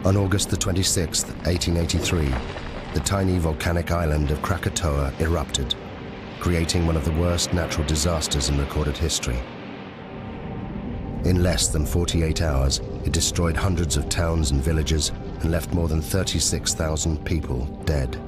On August the 26th, 1883, the tiny volcanic island of Krakatoa erupted, creating one of the worst natural disasters in recorded history. In less than 48 hours, it destroyed hundreds of towns and villages and left more than 36,000 people dead.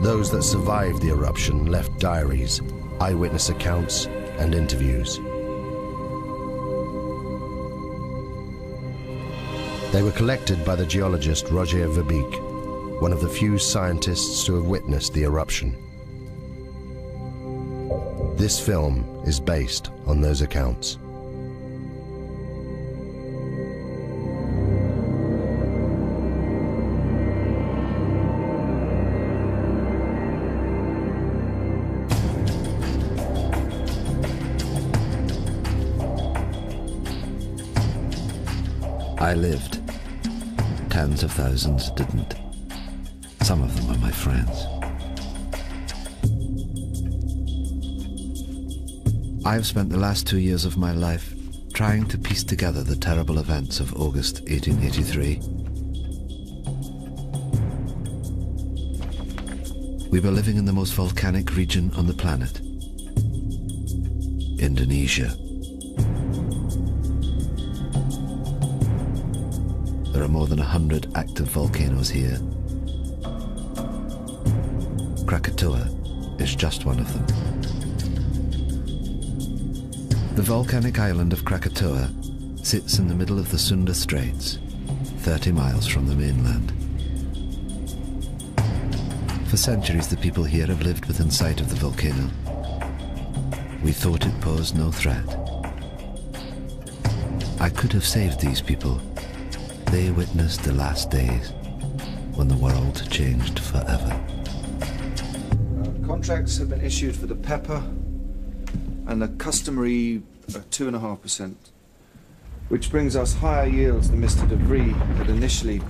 Those that survived the eruption left diaries, eyewitness accounts, and interviews. They were collected by the geologist Roger Verbeek, one of the few scientists to have witnessed the eruption. This film is based on those accounts. I lived. Tens of thousands didn't. Some of them were my friends. I have spent the last 2 years of my life trying to piece together the terrible events of August 1883. We were living in the most volcanic region on the planet, Indonesia. There are more than 100 active volcanoes here. Krakatoa is just one of them. The volcanic island of Krakatoa sits in the middle of the Sunda Straits, 30 miles from the mainland. For centuries, the people here have lived within sight of the volcano. We thought it posed no threat. I could have saved these people. They witnessed the last days when the world changed forever. Contracts have been issued for the pepper and the customary 2.5%, which brings us higher yields than Mr. Debris had initially.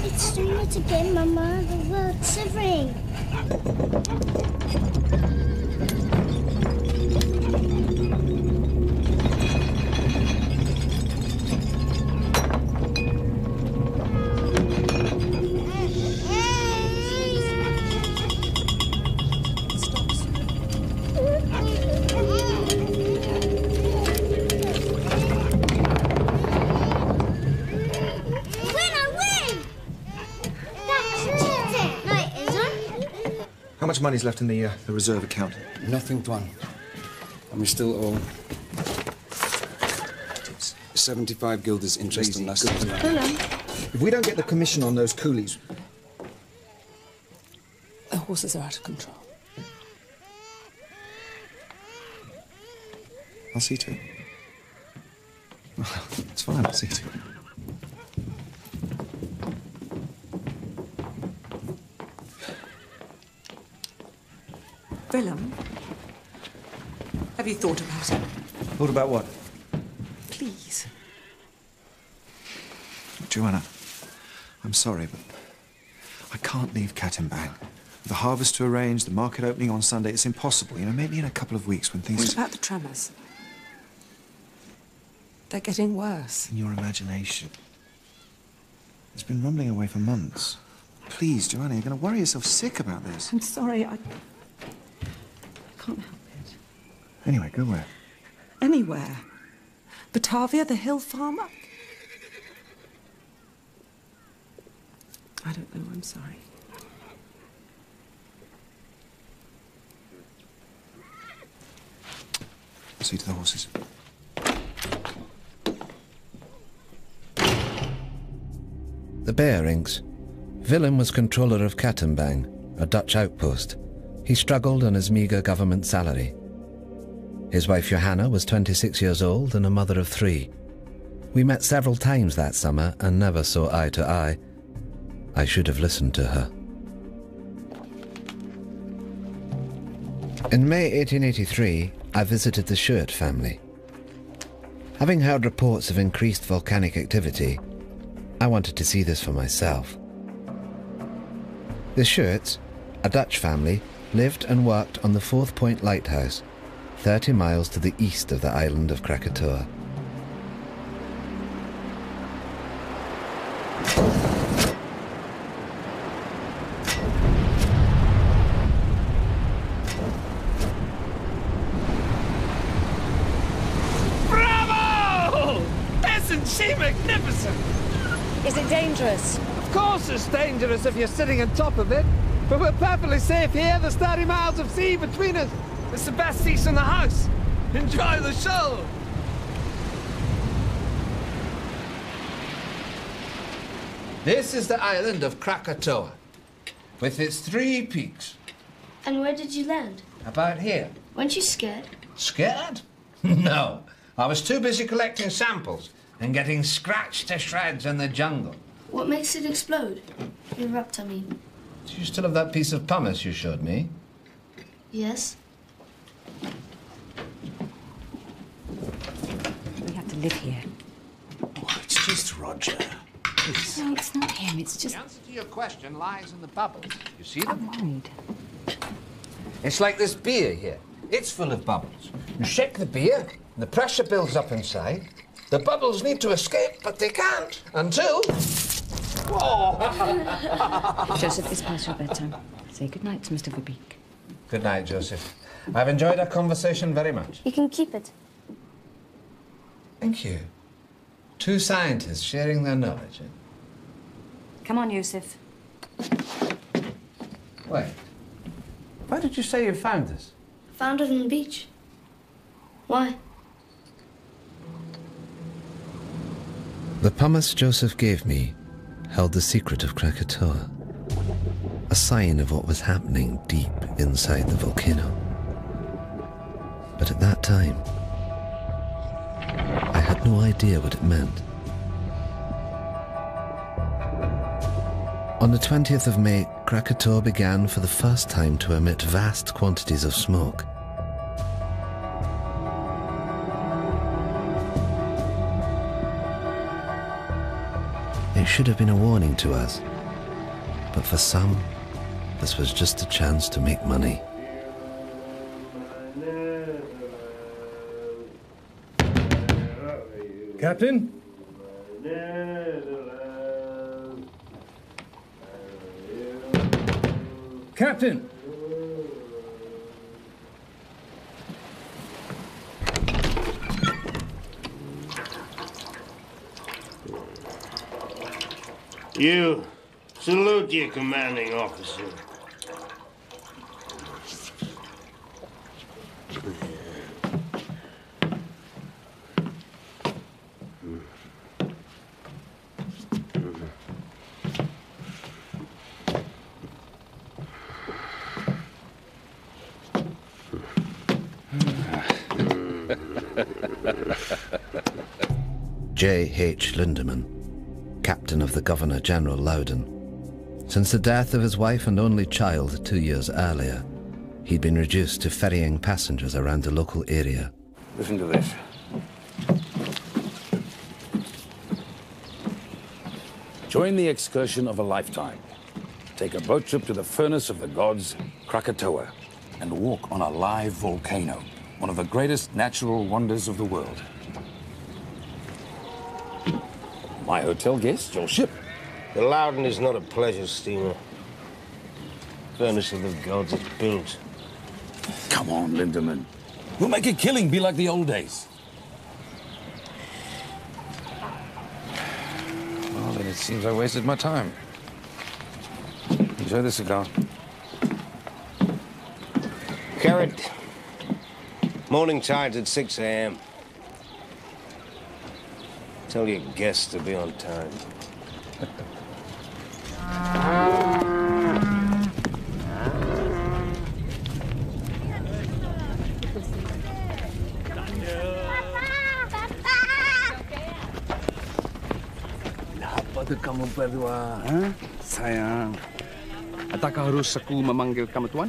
It's doing it again, Mama. The world's shivering. How much money's left in the reserve account? Nothing, Tuan. And we still owe 75 guilders interest on last year's land. If we don't get the commission on those coolies... The horses are out of control. I'll see to it. It's fine, I'll see to it. Willem, have you thought about it? Thought about what? Please. Joanna, I'm sorry, but I can't leave Katimbang. The harvest to arrange, the market opening on Sunday, it's impossible. You know, maybe in a couple of weeks when things... What about the tremors? They're getting worse. In your imagination. It's been rumbling away for months. Please, Joanna, you're going to worry yourself sick about this. I'm sorry, I can't help it. Anyway, go where? Anywhere. Batavia, the hill farmer. I don't know, I'm sorry. See to the horses. The bearings. Willem was controller of Kattenbang, a Dutch outpost. He struggled on his meagre government salary. His wife Johanna was 26 years old and a mother of 3. We met several times that summer and never saw eye to eye. I should have listened to her. In May 1883, I visited the Schuurt family. Having heard reports of increased volcanic activity, I wanted to see this for myself. The Schuurts, a Dutch family, lived and worked on the 4th Point Lighthouse, 30 miles to the east of the island of Krakatoa. Bravo! Isn't she magnificent? Is it dangerous? Of course it's dangerous if you're sitting on top of it. But we're perfectly safe here. There's 30 miles of sea between us. It's the best seats in the house. Enjoy the show. This is the island of Krakatoa, with its 3 peaks. And where did you land? About here. Weren't you scared? Scared? No. I was too busy collecting samples and getting scratched to shreds in the jungle. What makes it explode? Erupt, I mean. Do you still have that piece of pumice you showed me? Yes. We have to live here. Oh, it's just Roger. No, it's not him, it's just... The answer to your question lies in the bubbles. You see them? I'm worried. It's like this beer here. It's full of bubbles. You shake the beer, the pressure builds up inside. The bubbles need to escape, but they can't until... Whoa! Joseph, it's past your bedtime. Say goodnight to Mr. Verbeek. Good night, Joseph. I've enjoyed our conversation very much. You can keep it. Thank you. 2 scientists sharing their knowledge. Come on, Yusuf. Wait. Where did you say you found this? Found it on the beach. Why? The pumice Joseph gave me held the secret of Krakatoa, a sign of what was happening deep inside the volcano. But at that time, I had no idea what it meant. On the 20th of May, Krakatoa began for the first time to emit vast quantities of smoke. It should have been a warning to us, but for some, this was just a chance to make money. Captain? Captain! You salute your commanding officer. J.H. Lindemann, captain of the Governor-General Loudon. Since the death of his wife and only child 2 years earlier, he'd been reduced to ferrying passengers around the local area. Listen to this. Join the excursion of a lifetime. Take a boat trip to the furnace of the gods, Krakatoa, and walk on a live volcano, one of the greatest natural wonders of the world. My hotel guest, your ship. The Loudon is not a pleasure steamer. Furnace of the gods is built. Come on, Lindemann. We'll make a killing be like the old days. Well, then it seems I wasted my time. Enjoy the cigar. Carrot. Morning tide's at 6 a.m. Tell your guests to be on time. Apa kamu berdua? Huh? Sayang, adakah harus aku memanggil kamu tuan?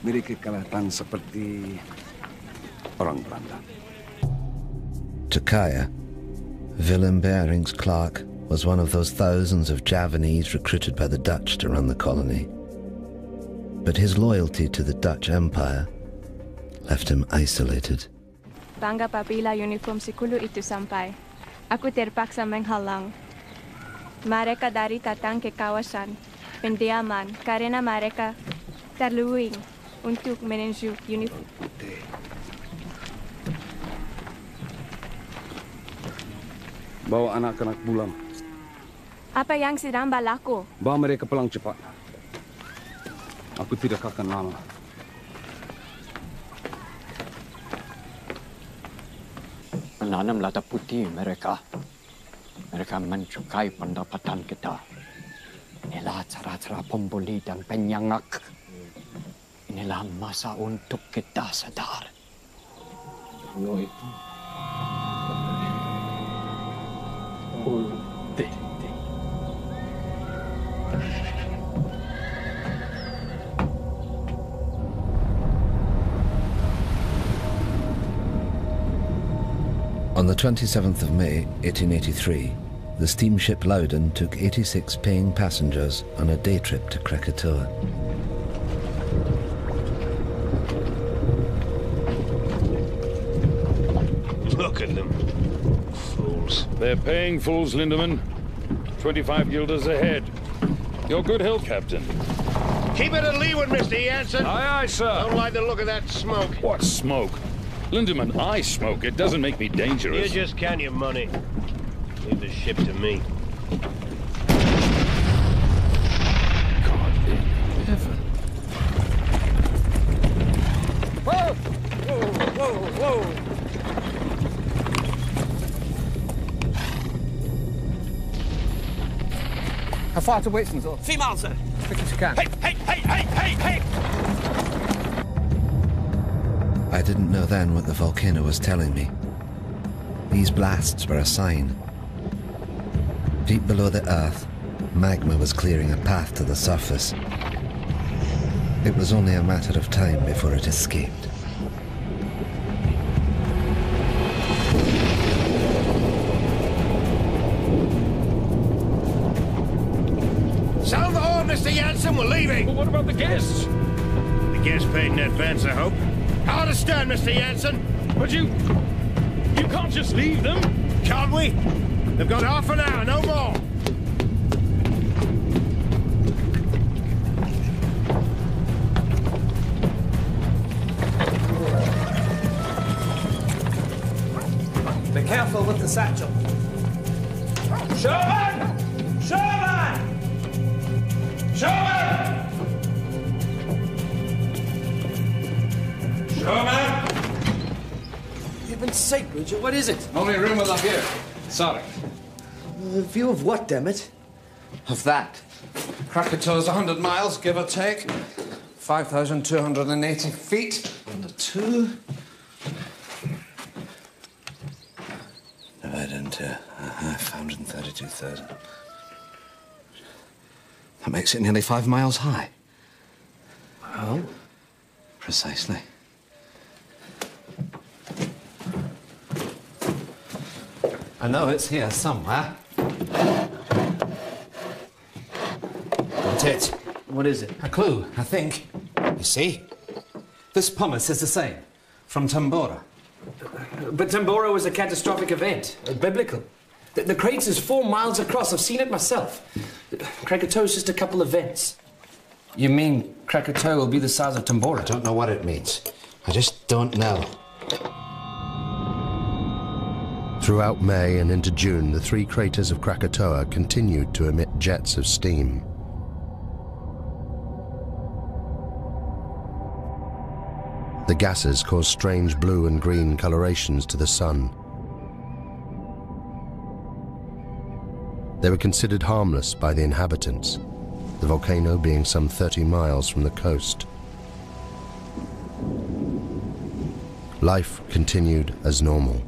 Mereka kelihatan seperti orang Belanda. To Kaya, Willem Barings Clark was one of those thousands of Javanese recruited by the Dutch to run the colony. But his loyalty to the Dutch Empire left him isolated. Bangga apabila uniform sikulu itu sampai. Aku terpaksa menghalang mereka dari datang ke kawasan pendiaman karena mereka terluing untuk menuju uniform. Bawa anak-anak pulang. Apa yang sedang berlaku? Bawa mereka pulang cepat. Aku tidak akan lama. Menanam lada putih mereka. Mereka mencukai pendapatan kita. Inilah cara-cara pembuli dan penyangak. Inilah masa untuk kita sadar. Lo itu. On the 27th of May, 1883, the steamship Loudon took 86 paying passengers on a day trip to Krakatoa. Look at them. Fools. They're paying fools, Lindemann. 25 guilders ahead. Your good health, Captain. Keep it to leeward, Mr. Jansen. Aye, aye, sir. Don't like the look of that smoke. What smoke? Lindemann, I smoke. It doesn't make me dangerous. You just count your money. Leave the ship to me. God in heaven. Whoa! Whoa, whoa, whoa! How far to Waitson's? 3 miles, sir. Quick as you can. Hey! I didn't know then what the volcano was telling me. These blasts were a sign. Deep below the earth, magma was clearing a path to the surface. It was only a matter of time before it escaped. Sound the horn, Mr. Jansen. We're leaving. But what about the guests? The guests paid in advance, I hope. Hard to stand, Mr. Jansen. But you can't just leave them. Can't we? They've got half an hour, no more. Be careful with the satchel. Sherman! Sherman! Sherman! Sherman! Heaven's sake, Richard, what is it? Only room up here. Sorry. View of what, damn it? Of that. Krakatoa's 100 miles, give or take. 5,280 feet. Under 2. Divided into 532,000. That makes it nearly 5 miles high. Well? Precisely. I know it's here somewhere. Got it. What is it? A clue, I think. You see? This pumice is the same. From Tambora. But Tambora was a catastrophic event. Biblical. The crater is 4 miles across. I've seen it myself. Krakatoa's just a couple of vents. You mean Krakatoa will be the size of Tambora? I don't know what it means. I just don't know. Throughout May and into June, the three craters of Krakatoa continued to emit jets of steam. The gases caused strange blue and green colorations to the sun. They were considered harmless by the inhabitants, the volcano being some 30 miles from the coast. Life continued as normal.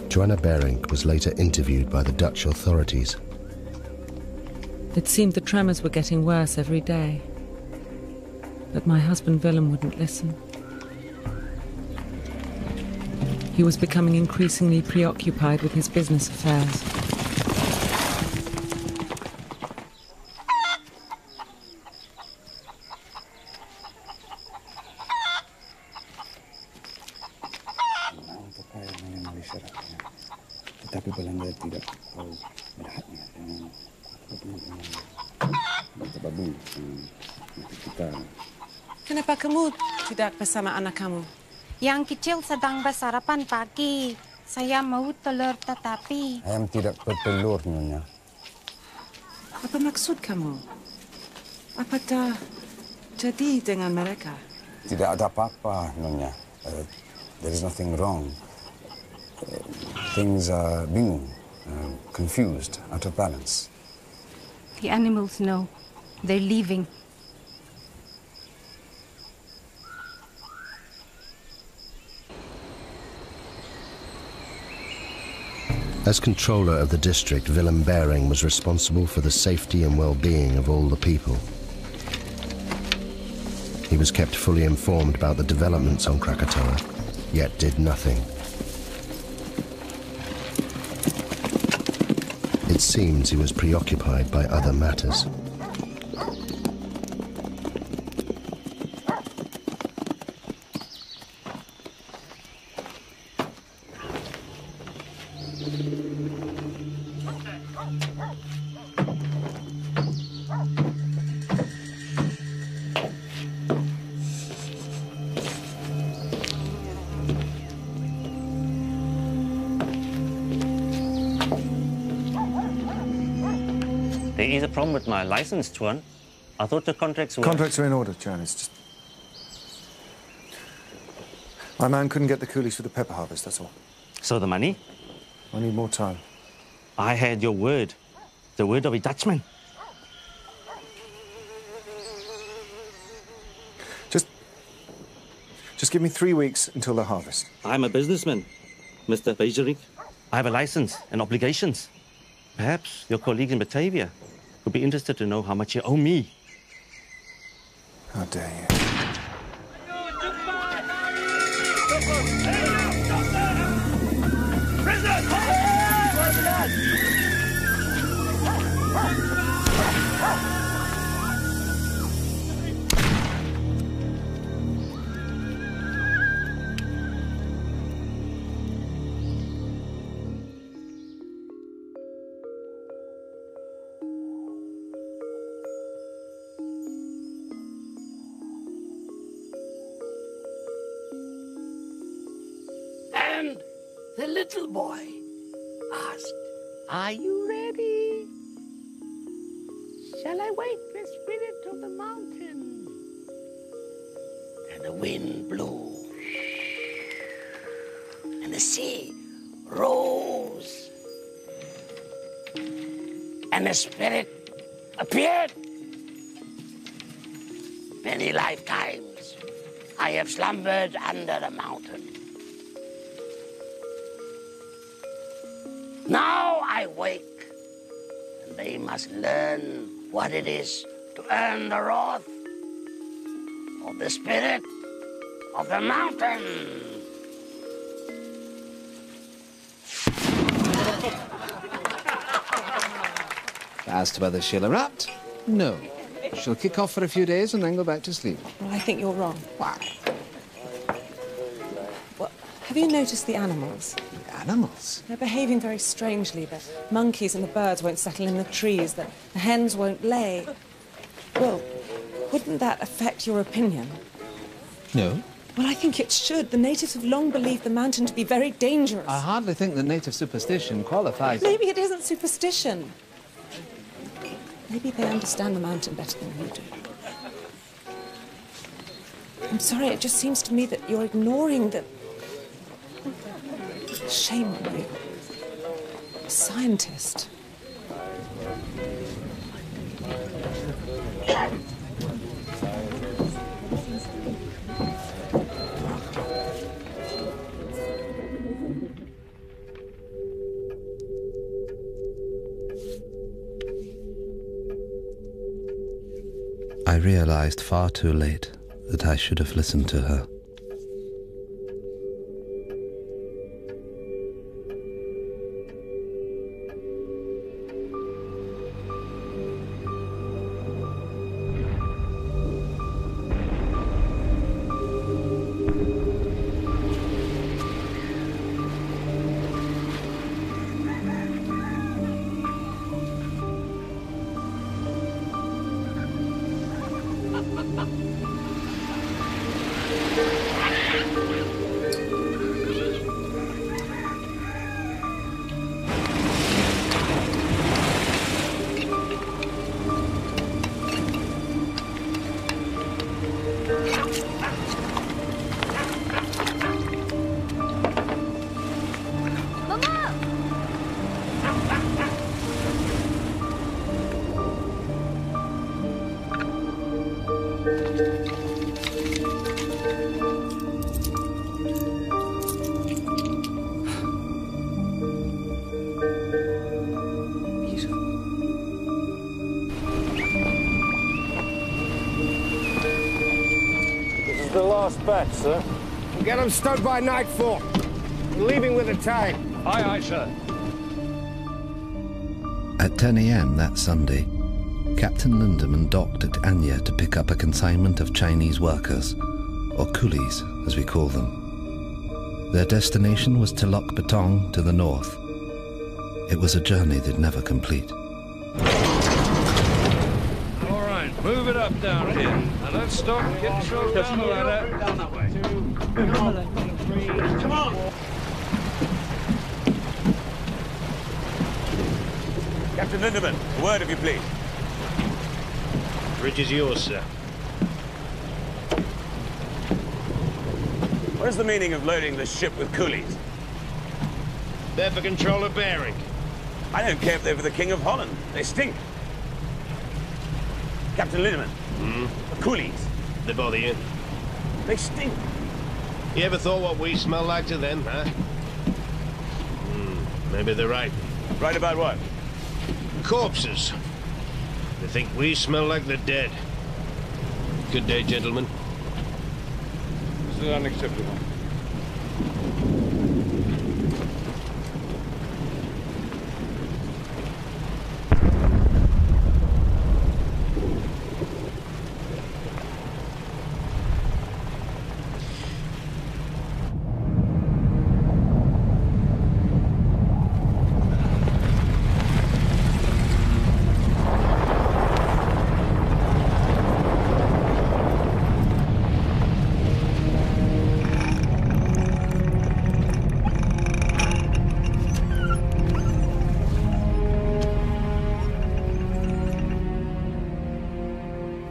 Joanna Berink was later interviewed by the Dutch authorities. It seemed the tremors were getting worse every day. But my husband Willem wouldn't listen. He was becoming increasingly preoccupied with his business affairs. Tetapi Belanda tidak tahu melihatnya dengan babu kita. Kenapa kamu tidak bersama anak kamu? Yang kecil sedang bersarapan pagi. Saya mau telur tetapi... Ayam tidak bertelur, Nyonya. Apa maksud kamu? Apa dah jadi dengan mereka? Tidak ada apa-apa, Nyonya. There is nothing wrong. Things are bingung, confused, out of balance. The animals know. They're leaving. As controller of the district, Willem Bering was responsible for the safety and well-being of all the people. He was kept fully informed about the developments on Krakatoa, yet did nothing. It seems he was preoccupied by other matters. There is a problem with my license, Tuan. I thought the contracts were... Contracts are in order, Jan. It's just... My man couldn't get the coolies for the pepper harvest, that's all. So the money? I need more time. I had your word. The word of a Dutchman. Just give me 3 weeks until the harvest. I'm a businessman, Mr. Bejerik. I have a license and obligations. Perhaps your colleagues in Batavia would be interested to know how much you owe me. How dare you? And the little boy asked, "Are you ready? Shall I wake the spirit of the mountain?" And the wind blew, and the sea rose, and the spirit appeared. Many lifetimes I have slumbered under the mountain. Now I wake, and they must learn what it is to earn the wrath of the spirit of the mountain. Asked whether she'll erupt? No. She'll kick off for a few days and then go back to sleep. Well, I think you're wrong. Why? Well, have you noticed the animals? animals. They're behaving very strangely. The monkeys and the birds won't settle in the trees. The hens won't lay. Well, wouldn't that affect your opinion? No. Well, I think it should. The natives have long believed the mountain to be very dangerous. I hardly think that native superstition qualifies. Maybe it isn't superstition. Maybe they understand the mountain better than you do. I'm sorry, it just seems to me that you're ignoring the... Shame on you. A scientist. I realized far too late that I should have listened to her. The last batch, sir. We'll get them stowed by nightfall. We're leaving with the tide. Aye, aye, sir. At 10 a.m. that Sunday, Captain Lindemann docked at Anya to pick up a consignment of Chinese workers, or coolies as we call them. Their destination was Telok Betong to the north. It was a journey they'd never complete. All right, move it up down here. And don't stop, get yourself down the ladder. Down that way. 2, 3. Come on! Captain Lindemann, a word if you please. Bridge is yours, sir. What is the meaning of loading the ship with coolies? They're for control of bearing. I don't care if they're for the King of Holland. They stink. Captain Lindemann, the coolies. They bother you? They stink. You ever thought what we smell like to them, huh? Maybe they're right. Right about what? Corpses. They think we smell like the dead. Good day, gentlemen. This is unacceptable.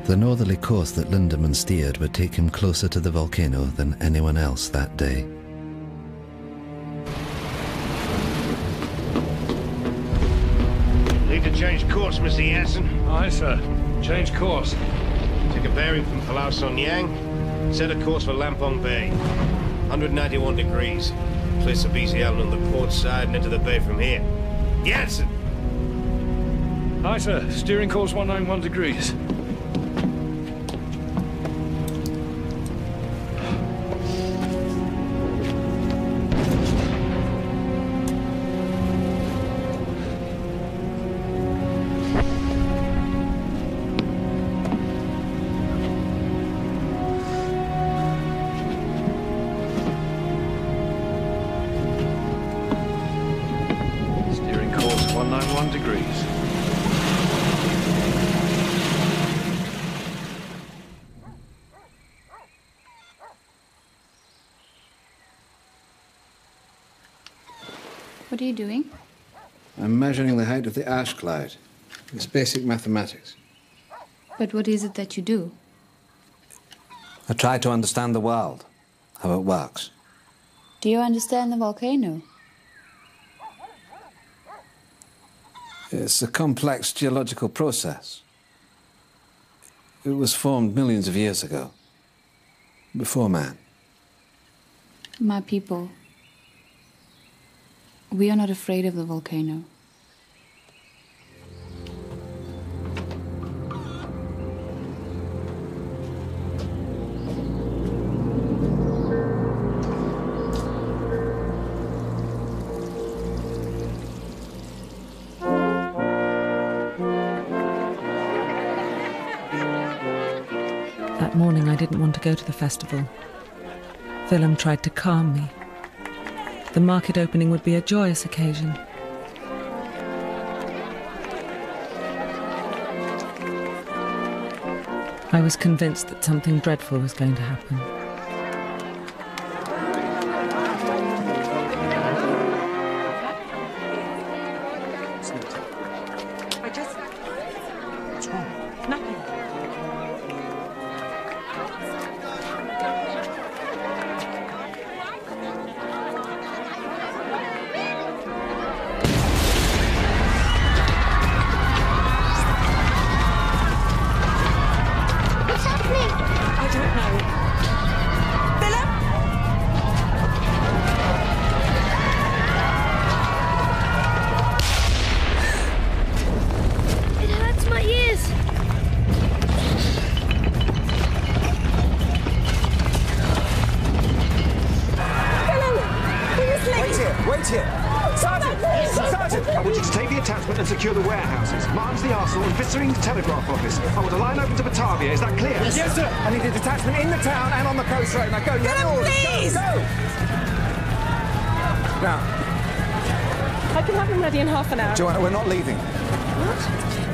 The northerly course that Lindemann steered would take him closer to the volcano than anyone else that day. Need to change course, Mr. Yassen. Aye, sir. Change course. Take a bearing from Palau Son Yang. Set a course for Lampong Bay. 191 degrees. Place the BC Island on the port side and enter the bay from here. Yassen! Aye, sir. Steering course 191 degrees. 191 degrees. What are you doing? I'm measuring the height of the ash cloud. It's basic mathematics. But what is it that you do? I try to understand the world, how it works. Do you understand the volcano? It's a complex geological process. It was formed millions of years ago, before man. My people, we are not afraid of the volcano. That morning I didn't want to go to the festival. Willem tried to calm me. The market opening would be a joyous occasion. I was convinced that something dreadful was going to happen. What's wrong? Nothing. And secure the warehouses. Martin's the arsenal and Vissering's telegraph office. I want a line open to Batavia. Is that clear? Yes, sir. I need a detachment in the town and on the coast road. Now go. You have orders. Please! Go. Now, I can have them ready in half an hour. Joanna, we're not leaving. What?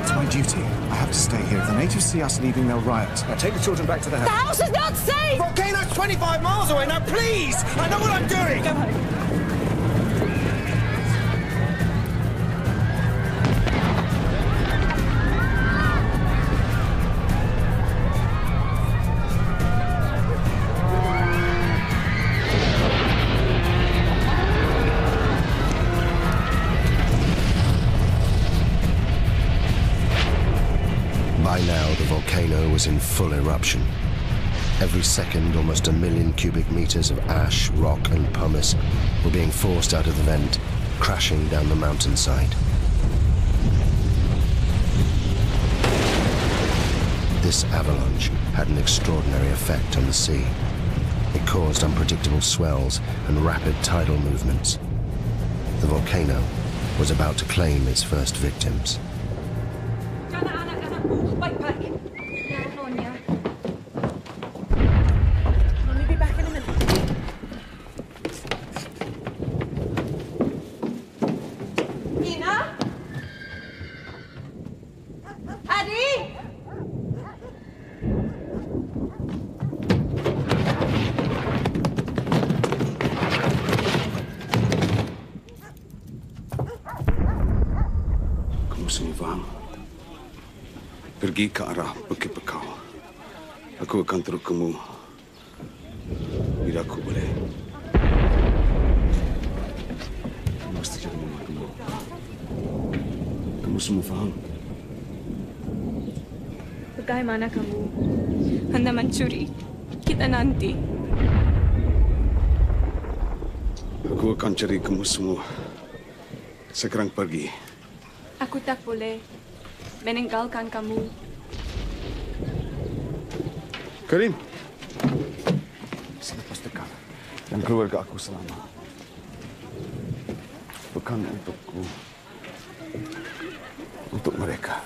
It's my duty. I have to stay here. If the natives see us leaving, they'll riot. Now take the children back to the house. The house is not safe! Volcano's 25 miles away. Now, please! I know what I'm doing! Go home. By now, the volcano was in full eruption. Every second, almost 1 million cubic meters of ash, rock, and pumice were being forced out of the vent, crashing down the mountainside. This avalanche had an extraordinary effect on the sea. It caused unpredictable swells and rapid tidal movements. The volcano was about to claim its first victims. Backpack. I'll be back in a minute. Ina? Addy? Kamu semua faham? Pergi ke arah Bukit Bekau. Aku akan terus kamu bila aku boleh. Kamu mesti jadi mama kamu. Kamu semua faham? Bagaimana kamu hendak mencuri kita nanti? Aku akan cari kamu semua. Sekarang pergi. Aku tak boleh meninggalkan kamu. Karim. Selepas dekat dan keluarga aku selamat. Bukan untukku. Untuk mereka.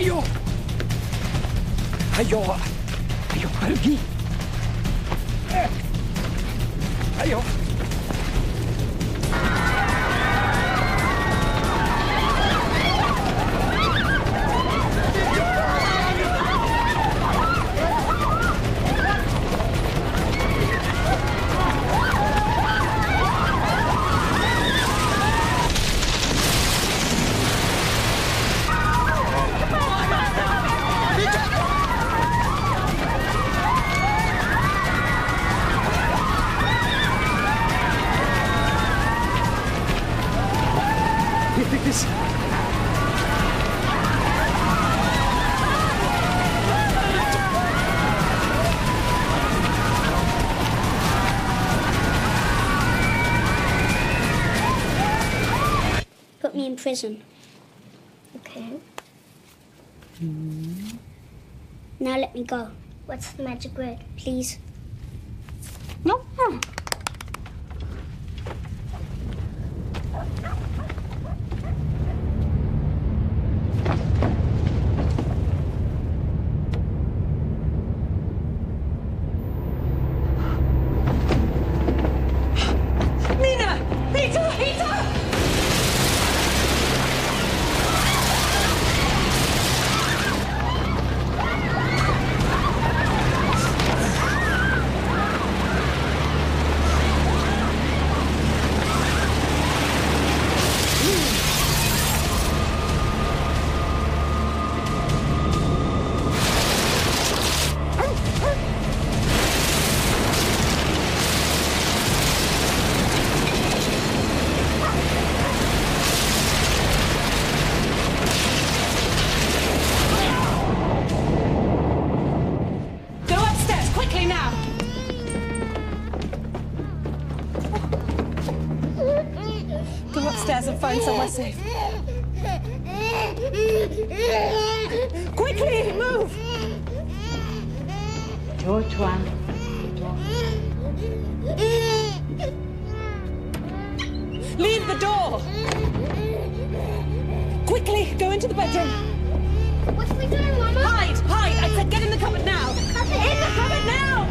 Ayo! Ayo! Ayo, pergi! Ayo! Put me in prison. Okay. Now let me go. What's the magic word, please? No. Mina! Peter! Peter! Go upstairs, quickly now! Go upstairs and find somewhere safe. Quickly, move! Leave the door! Quickly, go into the bedroom. What are we doing, Mama? Hide! Hide! I said get in the cupboard now! In the cupboard now!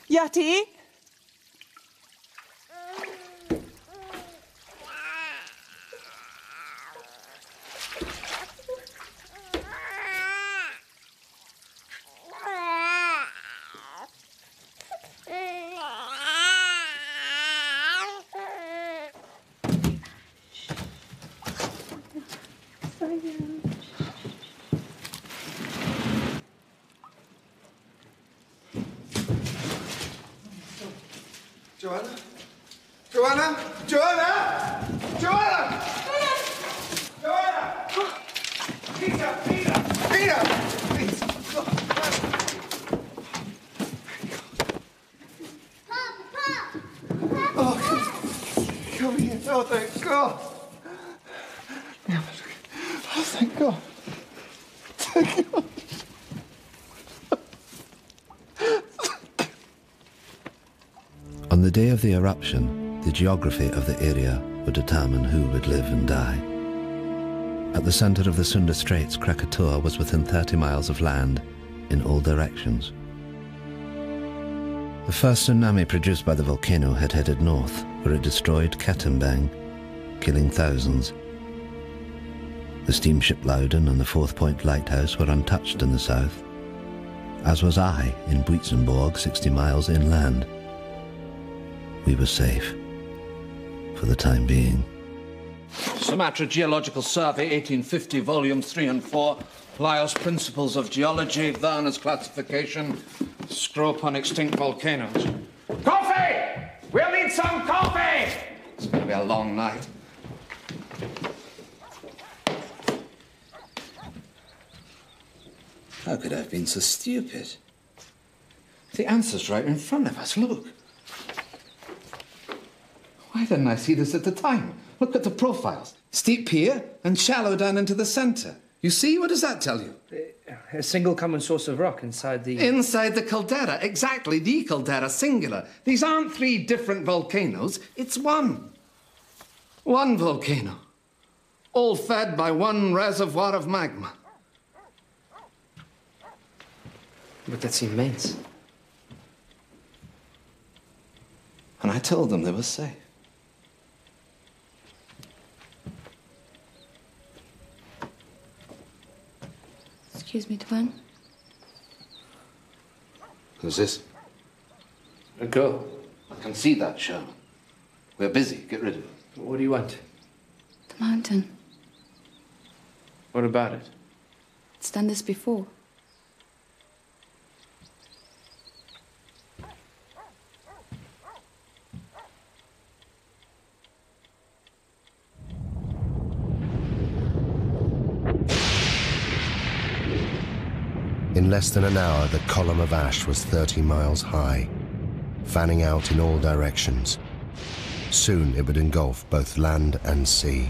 Yati? Joanna? Joanna? Joanna? Joanna? Joanna! Peter! Peter! Peter! Please! Oh, come here. Oh, thank God. Oh, thank God. Thank God. On the day of the eruption, the geography of the area would determine who would live and die. At the center of the Sunda Straits, Krakatoa was within 30 miles of land in all directions. The first tsunami produced by the volcano had headed north, where it destroyed Katimbang, killing thousands. The steamship Loudon and the Fourth Point Lighthouse were untouched in the south, as was I in Buitzenborg, 60 miles inland. We were safe, for the time being. Sumatra Geological Survey, 1850, volumes 3 and 4. Laos Principles of Geology, Werner's Classification. Scroll upon extinct volcanoes. Coffee! We'll need some coffee! It's going to be a long night. How could I have been so stupid? The answer's right in front of us, look. Why didn't I see this at the time? Look at the profiles. Steep here and shallow down into the centre. You see? What does that tell you? A single common source of rock inside the... Inside the caldera, exactly, the caldera, singular. These aren't 3 different volcanoes, it's one. One volcano. All fed by one reservoir of magma. But that's immense. And I told them they were safe. Excuse me, Tuan. Who's this? A girl. I can see that, Sherman. We're busy. Get rid of it. What do you want? The mountain. What about it? It's done this before. In less than an hour, the column of ash was 30 miles high, fanning out in all directions. Soon it would engulf both land and sea.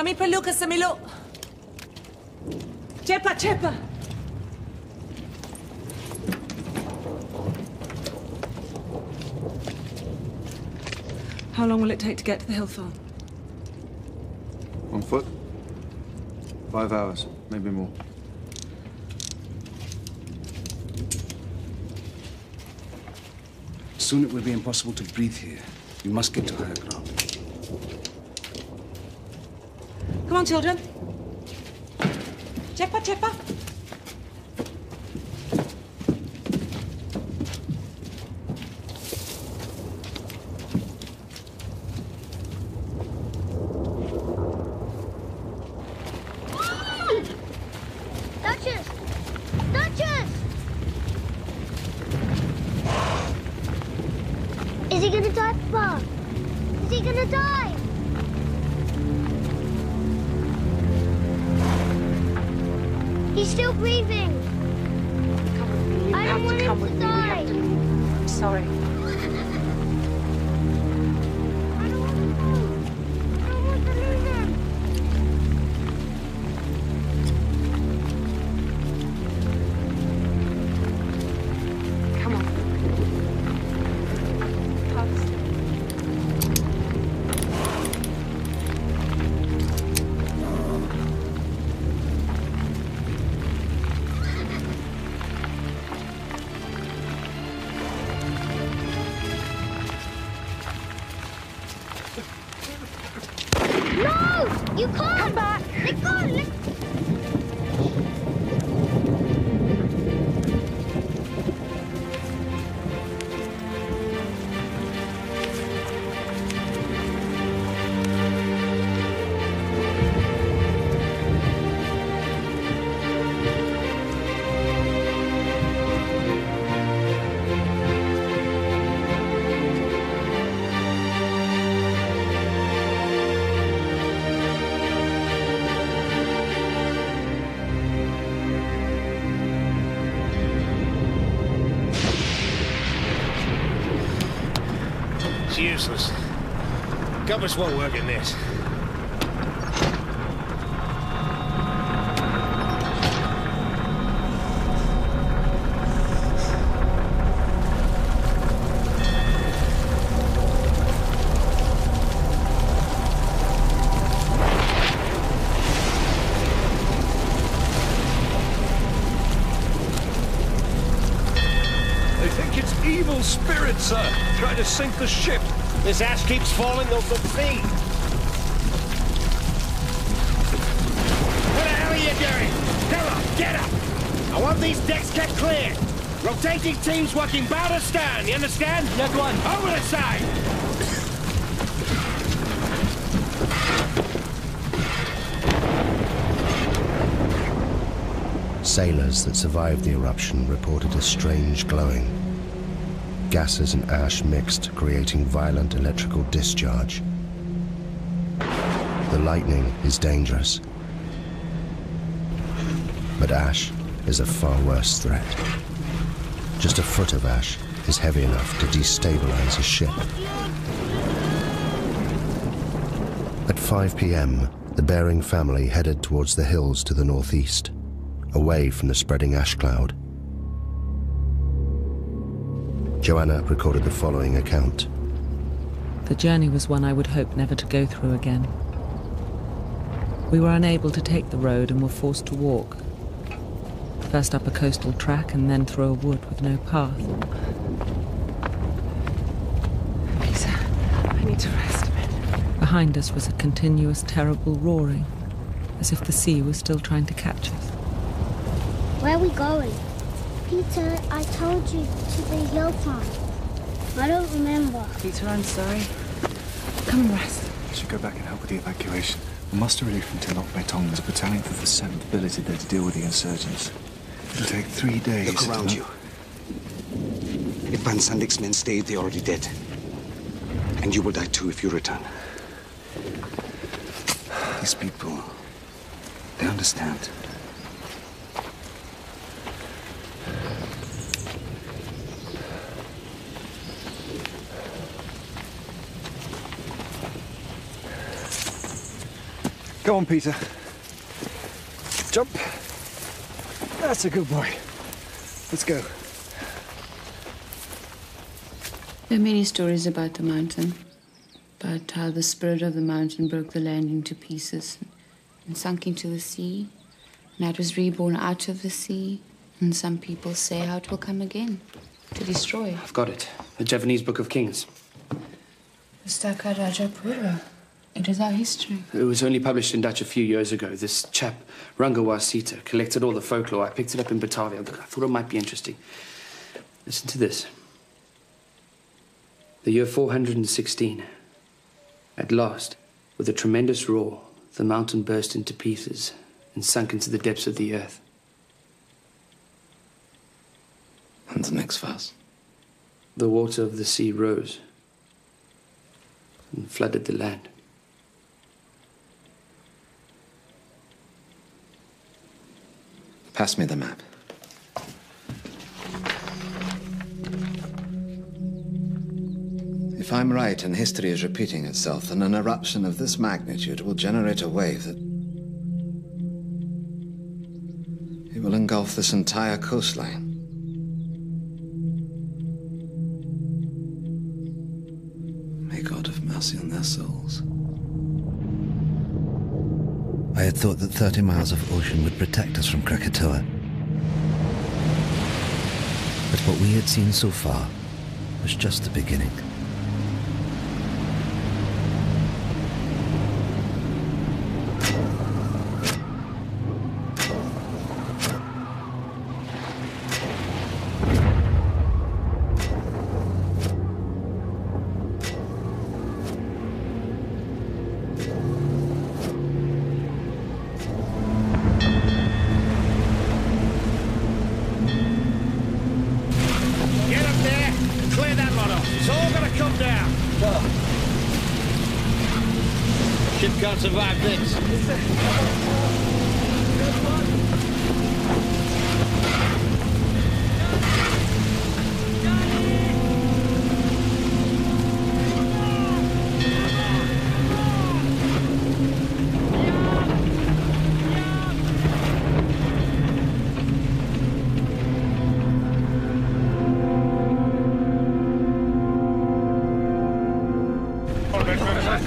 Kami perlu ke Semiluk. Cepat, cepat. How long will it take to get to the hill farm? On foot? 5 hours, maybe more. Soon it will be impossible to breathe here. You must get to higher ground. Come on, children. Cepat, cepat. Duchess! Duchess! Is he gonna die, Papa? Is he gonna die? He's still breathing. I don't want him to die. I'm sorry. Come on. No! You can't! Come back! Let go! useless. Compass won't work in this. Spirits, sir, trying to sink the ship. This ash keeps falling, they'll succeed. What the hell are you doing? Come on, get up! I want these decks kept clear. Rotating teams working bow to stern, you understand? Yes, one. Over the side! Sailors that survived the eruption reported a strange glowing. Gases and ash mixed, creating violent electrical discharge. The lightning is dangerous, but ash is a far worse threat. Just a foot of ash is heavy enough to destabilize a ship. At 5 p.m., the Bering family headed towards the hills to the northeast, away from the spreading ash cloud. Joanna recorded the following account. The journey was one I would hope never to go through again. We were unable to take the road and were forced to walk. First up a coastal track and then through a wood with no path. Lisa, I need to rest a bit. Behind us was a continuous, terrible roaring, as if the sea was still trying to catch us. Where are we going? Peter, I told you to the hill farm. I don't remember. Peter, I'm sorry. Come and rest. I should go back and help with the evacuation. Muster relief from Tilok Betong. There's a battalion from the 7th ability there to deal with the insurgents. It'll take 3 days. Look around you. If Van Sandik's men stayed, they're already dead. And you will die too if you return. These people, they understand. Go on, Peter. Jump. That's a good boy. Let's go. There are many stories about the mountain, about how the spirit of the mountain broke the land into pieces and sunk into the sea, and how it was reborn out of the sea, and some people say how it will come again, to destroy. I've got it. The Javanese Book of Kings. Pustaka Rajapura. It is our history. It was only published in Dutch a few years ago. This chap, Rangawa Sita, collected all the folklore. I picked it up in Batavia. I thought it might be interesting. Listen to this. The year 416. At last, with a tremendous roar, the mountain burst into pieces and sunk into the depths of the earth. And the next verse? The water of the sea rose and flooded the land. Pass me the map. If I'm right and history is repeating itself, then an eruption of this magnitude will generate a wave that... it will engulf this entire coastline. May God have mercy on their souls. I had thought that 30 miles of ocean would protect us from Krakatoa. But what we had seen so far was just the beginning. Can't survive this.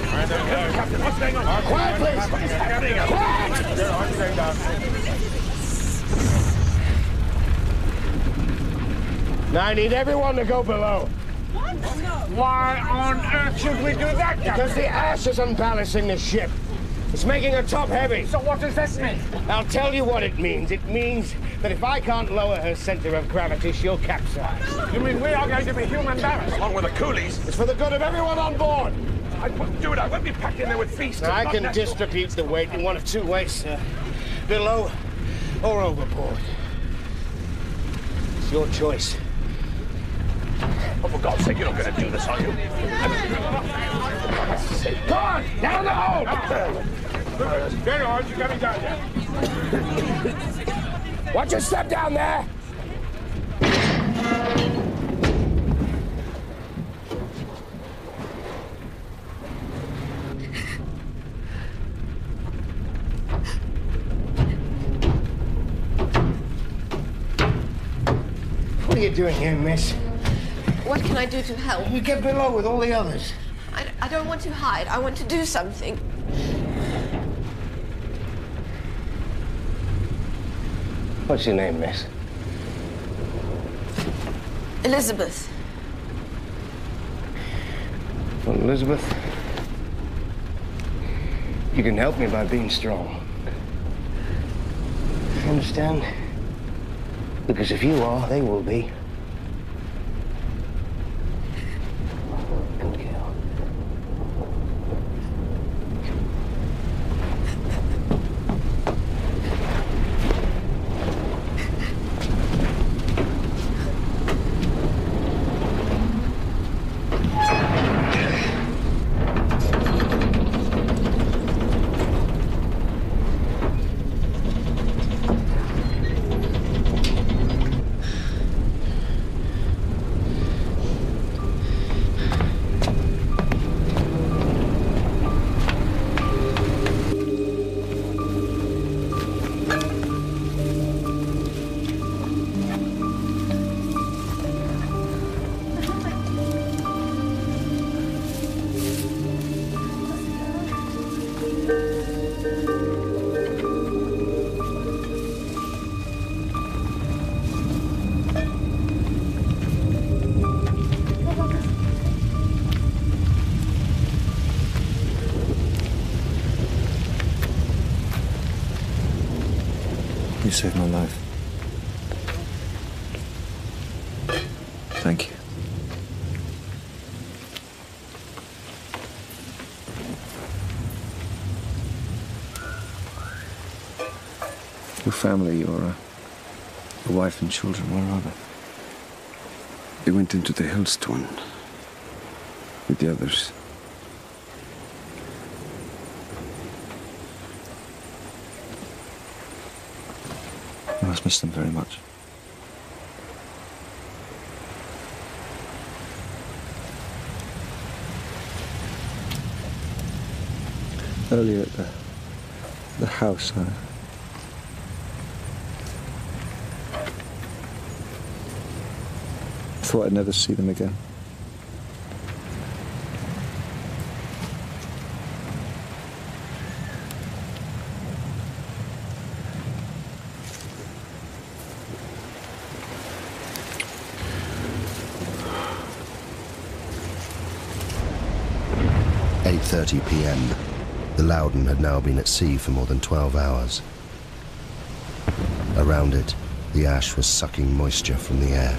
Captain, what's going on? Quiet, please! What is happening? Now I need everyone to go below. What? Why on earth should we do that, Captain? Because the ash is unbalancing the ship. It's making her top heavy. So what does this mean? I'll tell you what it means. It means that if I can't lower her center of gravity, she'll capsize. You mean we are going to be human barrels, along with the coolies? It's for the good of everyone on board. I wouldn't do it. I won't be packed in there with feasts. Now, I can distribute the weight in one of two ways, sir. Below or overboard. It's your choice. Oh, for God's sake, you're not going to do this, are you? Go on! Down the hole! Very hard. You're coming down there. Watch your step down there! What are you doing here, miss? What can I do to help? You get below with all the others. I don't want to hide. I want to do something. What's your name, miss? Elizabeth. Well, Elizabeth, you can help me by being strong. You understand? Because if you are, they will be. Good girl. You saved my life. Thank you. Your family, your wife and children, where are they? They went into the hills, Tuan, with the others. You must miss them very much. Earlier at the house, I thought I'd never see them again. At 8:30 p.m. The Loudon had now been at sea for more than 12 hours. Around it, the ash was sucking moisture from the air.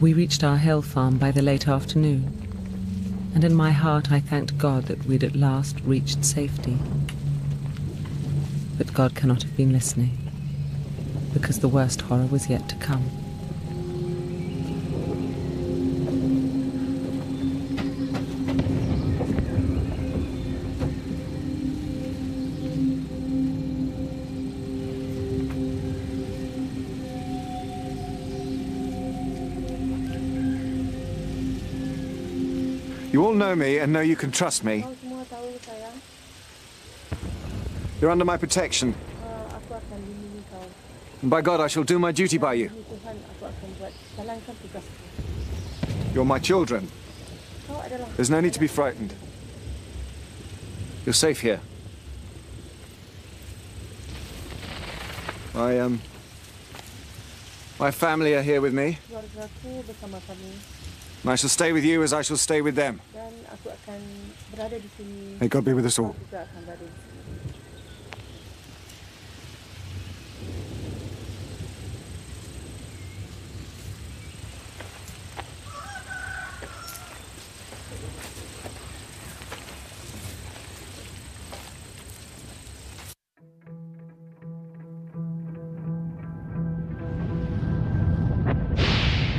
We reached our hill farm by the late afternoon, and in my heart I thanked God that we'd at last reached safety. But God cannot have been listening, because the worst horror was yet to come. You all know me and know you can trust me. You're under my protection. And by God, I shall do my duty by you. You're my children. There's no need to be frightened. You're safe here. My family are here with me. And I shall stay with you as I shall stay with them. May God be with us all.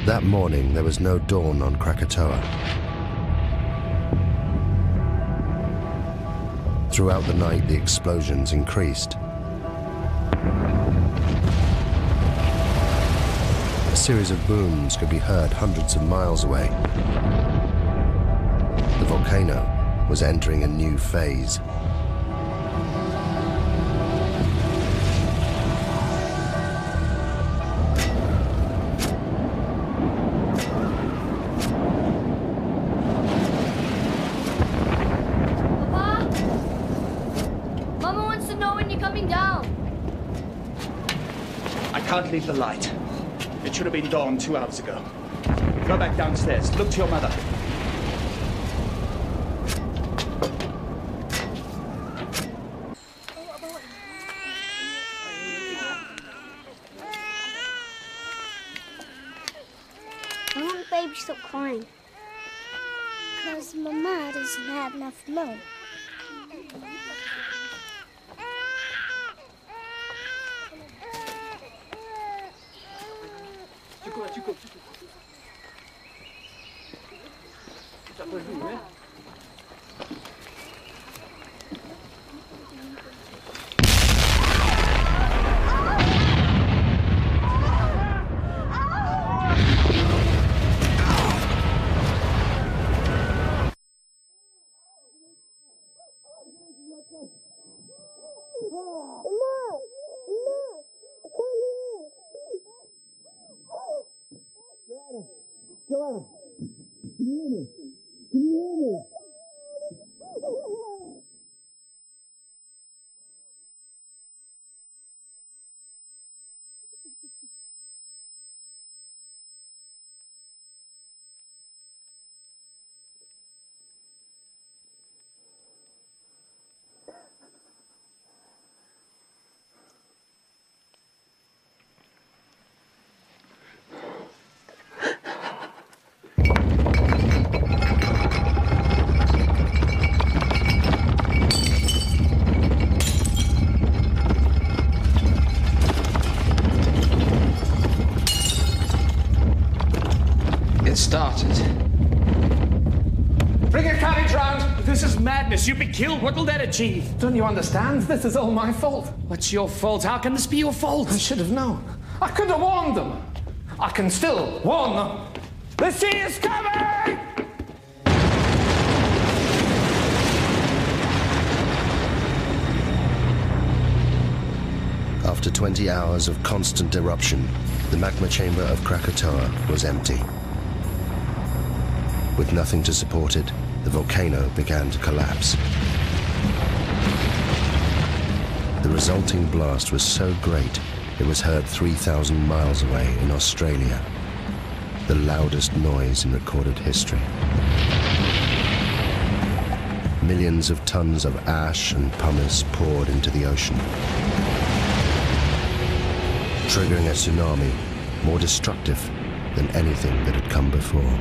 That morning, there was no dawn on Krakatoa. Throughout the night, the explosions increased. A series of booms could be heard hundreds of miles away. The volcano was entering a new phase. Leave the light. It should have been dawn 2 hours ago. Go back downstairs. Look to your mother. I want the baby to stop crying. Because Mama doesn't have enough milk. Joanna, can you hear me? Can you hear me? It started. Bring a carriage round. This is madness. You'll be killed. What will that achieve? Don't you understand? This is all my fault. What's your fault? How can this be your fault? I should have known. I could have warned them. I can still warn them. The sea is coming! After 20 hours of constant eruption, the magma chamber of Krakatoa was empty. With nothing to support it, the volcano began to collapse. The resulting blast was so great, it was heard 3,000 miles away in Australia, the loudest noise in recorded history. Millions of tons of ash and pumice poured into the ocean, triggering a tsunami more destructive than anything that had come before.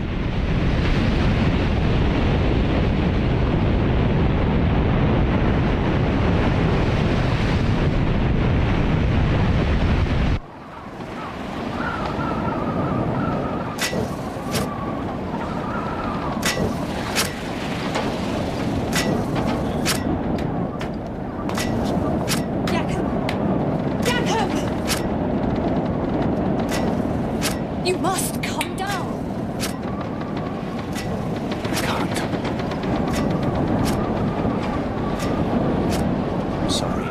You must come down. I can't. I'm sorry.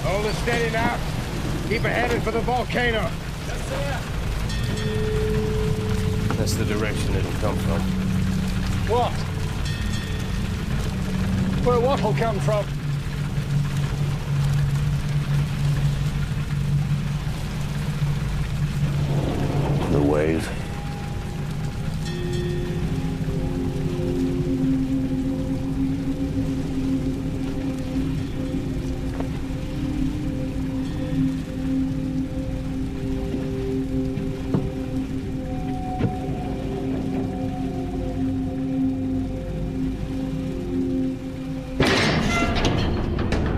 Hold it steady now. Keep it headed for the volcano. That's the direction it'll come from. What? Where what will come from? The wave.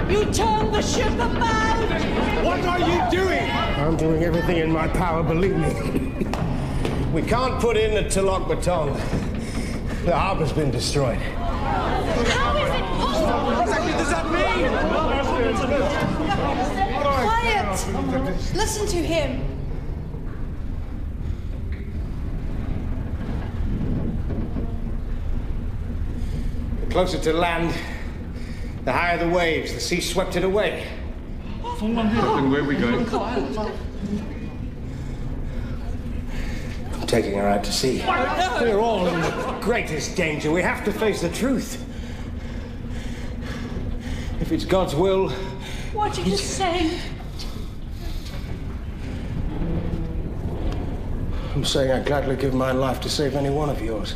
You turned the ship about! What are you doing? I'm doing everything in my power, believe me. We can't put in the Tilok Baton. The harbor's been destroyed. How is it possible? What exactly does that mean? Quiet! Listen to him. The closer to land, the higher the waves. The sea swept it away. Then where are we going? I'm taking her out to sea. We're all in the greatest danger. We have to face the truth. If it's God's will... What did you say? I'm saying I'd gladly give my life to save any one of yours.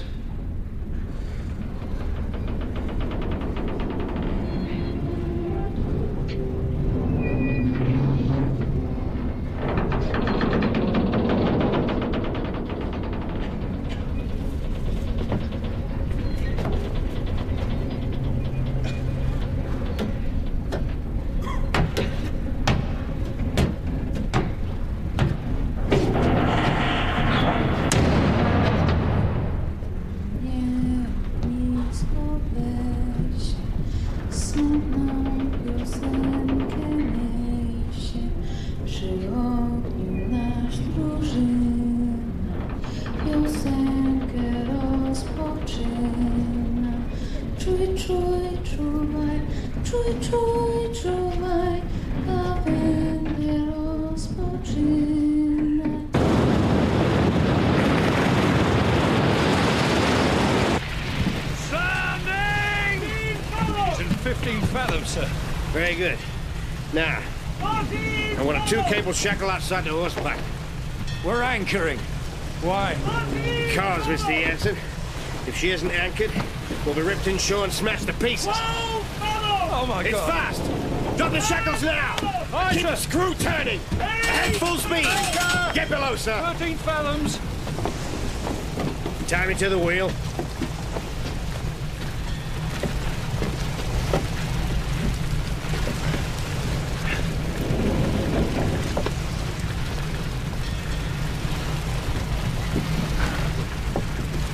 Very good. Now, I want a 2-cable shackle outside the horseback. We're anchoring. Why? Because, Mr. Jansen, if she isn't anchored, we'll be ripped inshore and smashed to pieces. Oh my It's God! fast! Drop the shackles now! Keep the screw turning! Ahead full speed! Get below, sir! 13 fathoms! Tie me to the wheel.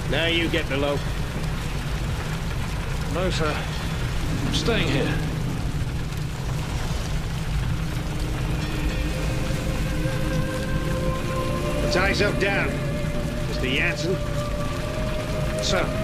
Now you get below. No, sir. I'm staying here. Tie yourself down, Mr. Jansen. Sir.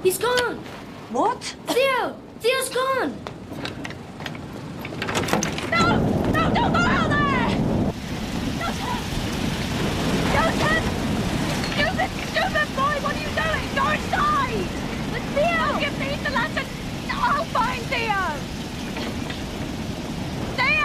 He's gone. What? Theo! Theo's gone. No! No, don't go out there! Joseph! Stupid boy, what are you doing? Go inside! But Theo! Give me the lantern. I'll find Theo! Theo!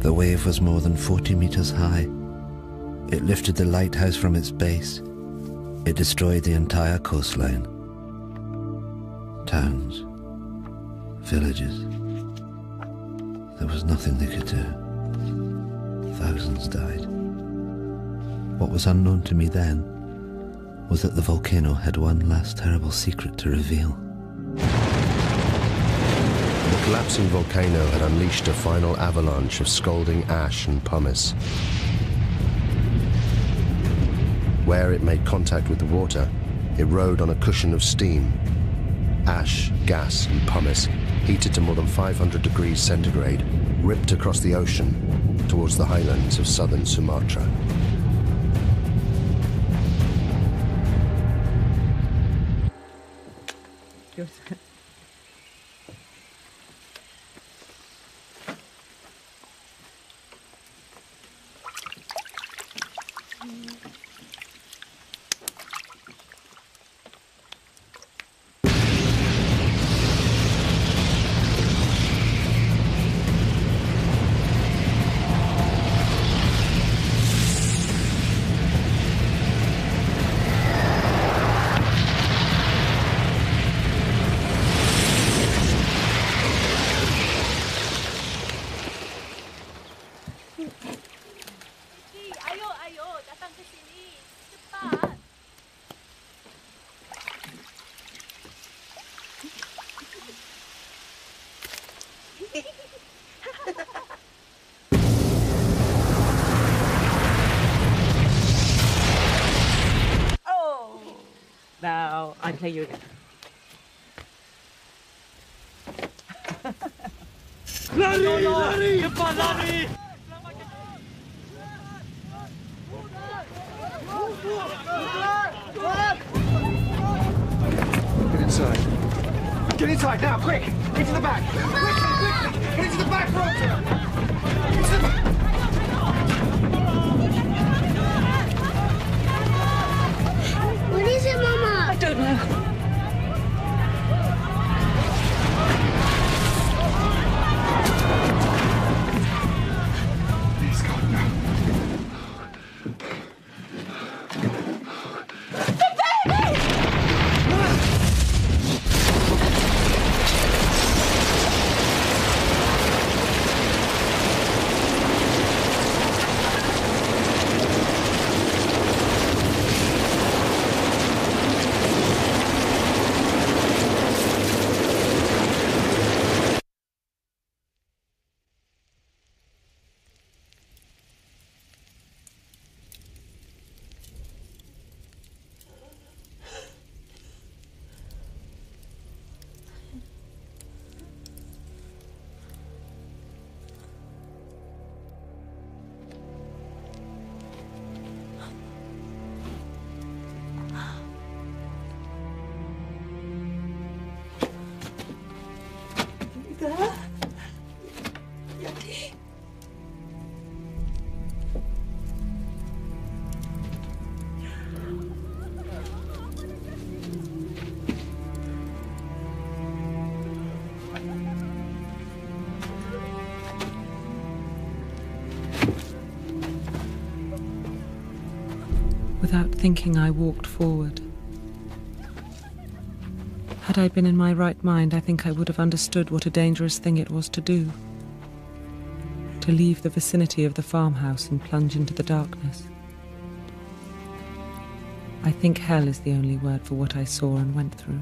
The wave was more than 40 meters high. It lifted the lighthouse from its base. It destroyed the entire coastline. Towns, villages. There was nothing they could do. Thousands died. What was unknown to me then was that the volcano had one last terrible secret to reveal. The collapsing volcano had unleashed a final avalanche of scalding ash and pumice. Where it made contact with the water, it rode on a cushion of steam. Ash, gas, and pumice, heated to more than 500 degrees centigrade, ripped across the ocean towards the highlands of southern Sumatra. Now, I'll play you again. Lari! Lari! Cepat lari! Get inside. Get inside now, quick! Into the back! Quickly! Get into the back, Roger! Into the back! What is it, Mama? I don't know. Without thinking, I walked forward. Had I been in my right mind, I think I would have understood what a dangerous thing it was to do. To leave the vicinity of the farmhouse and plunge into the darkness. I think hell is the only word for what I saw and went through.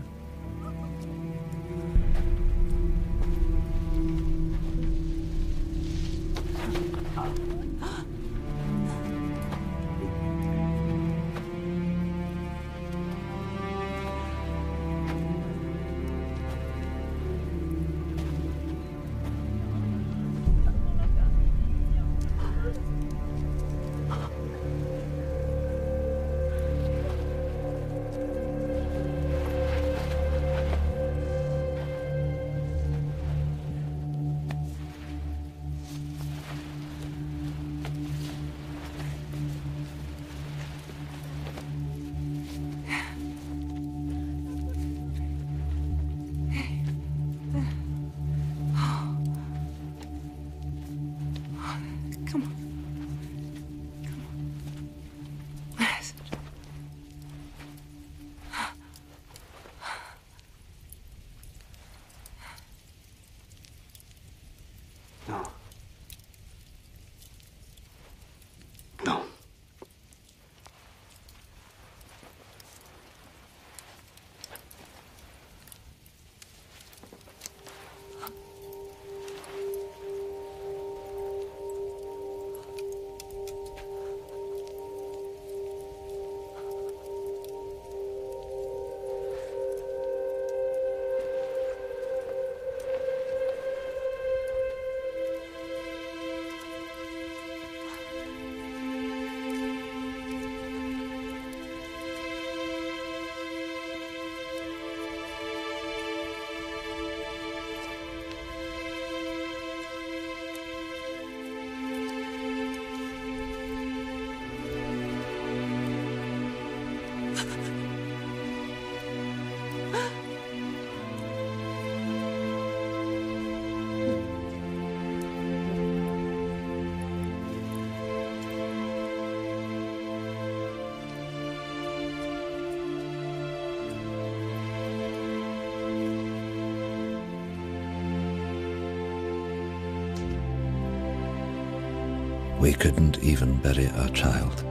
We couldn't even bury our child.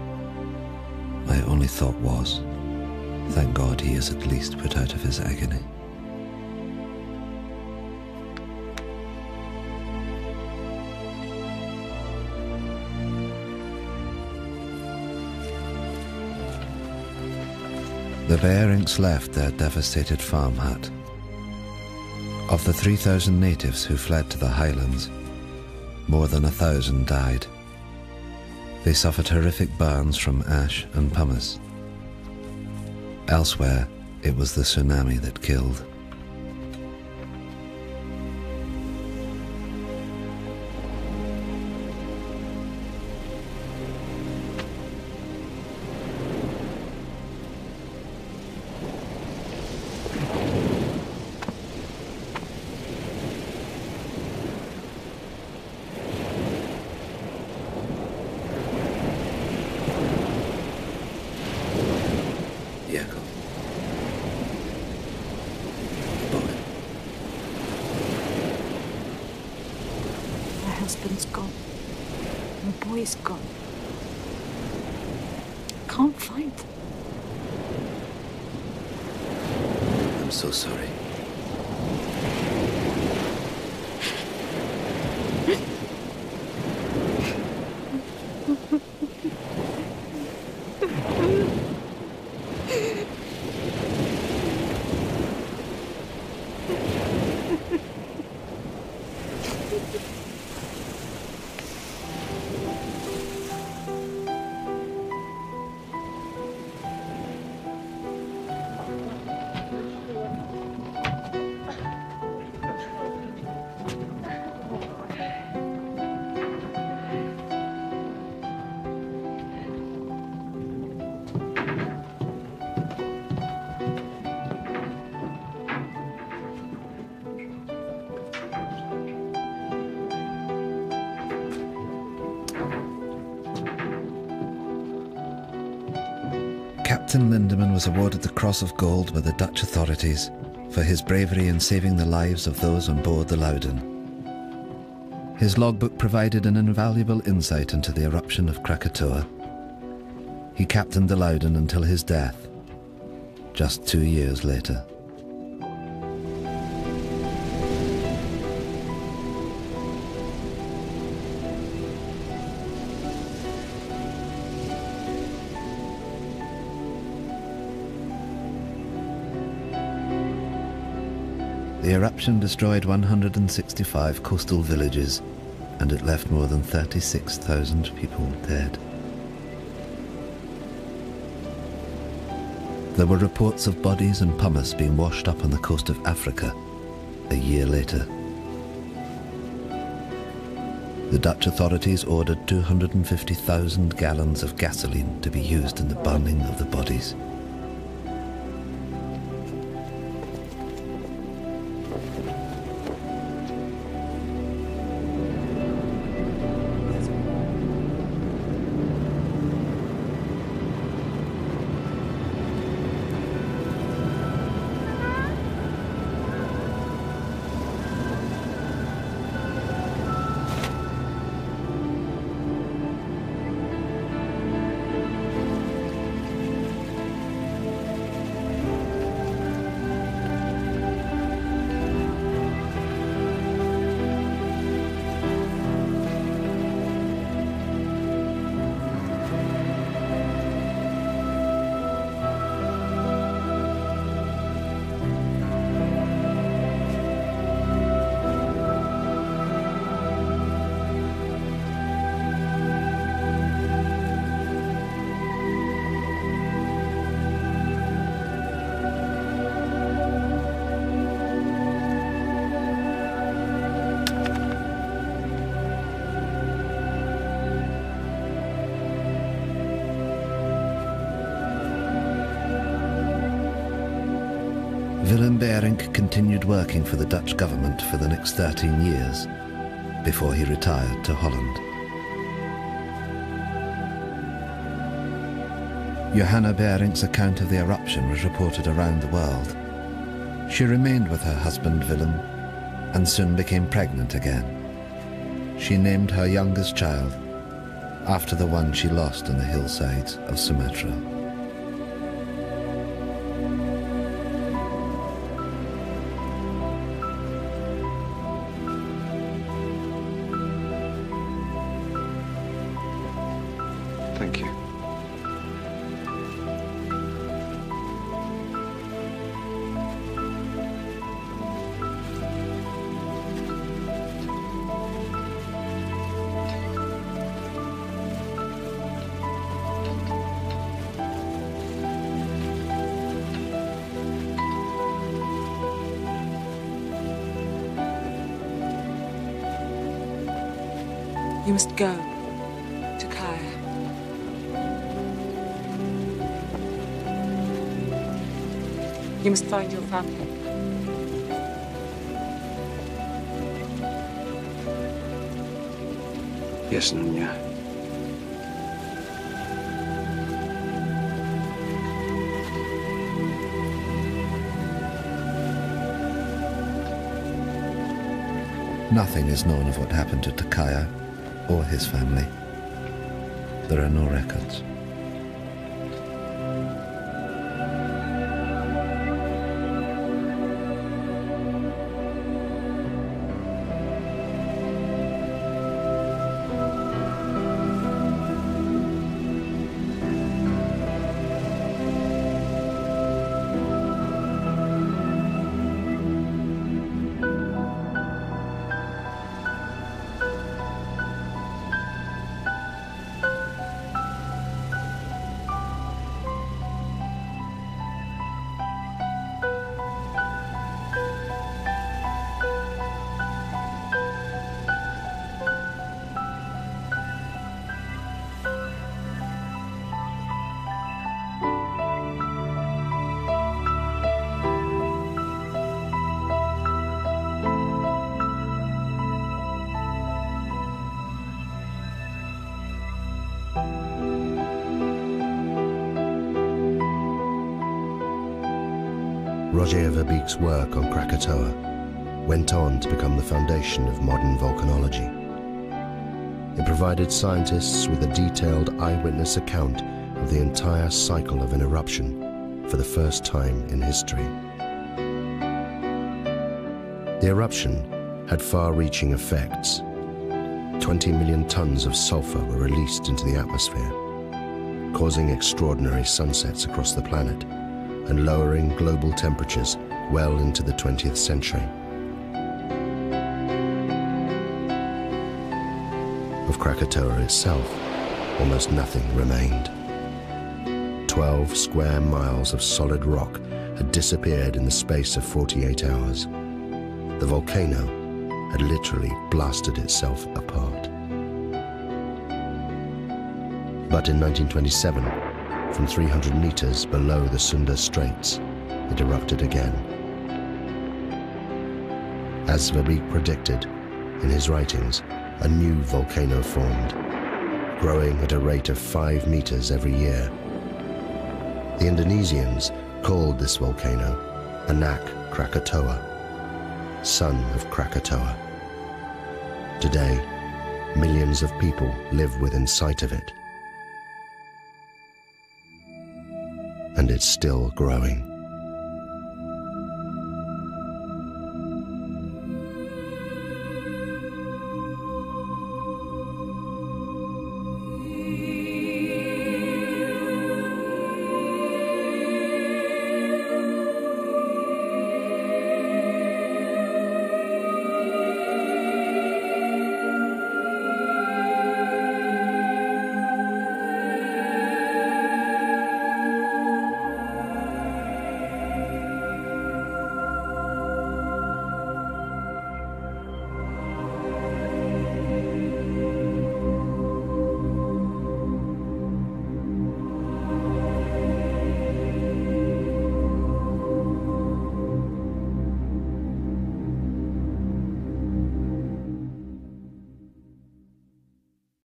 My only thought was, thank God he is at least put out of his agony. The Bearings left their devastated farm hut. Of the 3,000 natives who fled to the highlands, more than 1,000 died. They suffered horrific burns from ash and pumice. Elsewhere, it was the tsunami that killed. husband's gone. My boy's gone. Can't find them. I'm so sorry. Captain Lindeman was awarded the Cross of Gold by the Dutch authorities for his bravery in saving the lives of those on board the Loudon. His logbook provided an invaluable insight into the eruption of Krakatoa. He captained the Loudon until his death, just 2 years later. The eruption destroyed 165 coastal villages, and it left more than 36,000 people dead. There were reports of bodies and pumice being washed up on the coast of Africa a year later. The Dutch authorities ordered 250,000 gallons of gasoline to be used in the burning of the bodies. Willem Berink continued working for the Dutch government for the next 13 years before he retired to Holland. Johanna Berink's account of the eruption was reported around the world. She remained with her husband Willem and soon became pregnant again. She named her youngest child after the one she lost on the hillsides of Sumatra. Thank you. You must go to Kaya. You must find your family. Yes, Nunya. Nothing is known of what happened to Takaya or his family. There are no records. Roger Verbeek's work on Krakatoa went on to become the foundation of modern volcanology. It provided scientists with a detailed eyewitness account of the entire cycle of an eruption for the first time in history. The eruption had far-reaching effects. 20 million tons of sulfur were released into the atmosphere, causing extraordinary sunsets across the planet and lowering global temperatures well into the 20th century. Of Krakatoa itself, almost nothing remained. 12 square miles of solid rock had disappeared in the space of 48 hours. The volcano had literally blasted itself apart. But in 1927, from 300 meters below the Sunda Straits, it erupted again. As Verbeek predicted in his writings, a new volcano formed, growing at a rate of 5 meters every year. The Indonesians called this volcano Anak Krakatoa, son of Krakatoa. Today, millions of people live within sight of it. And it's still growing.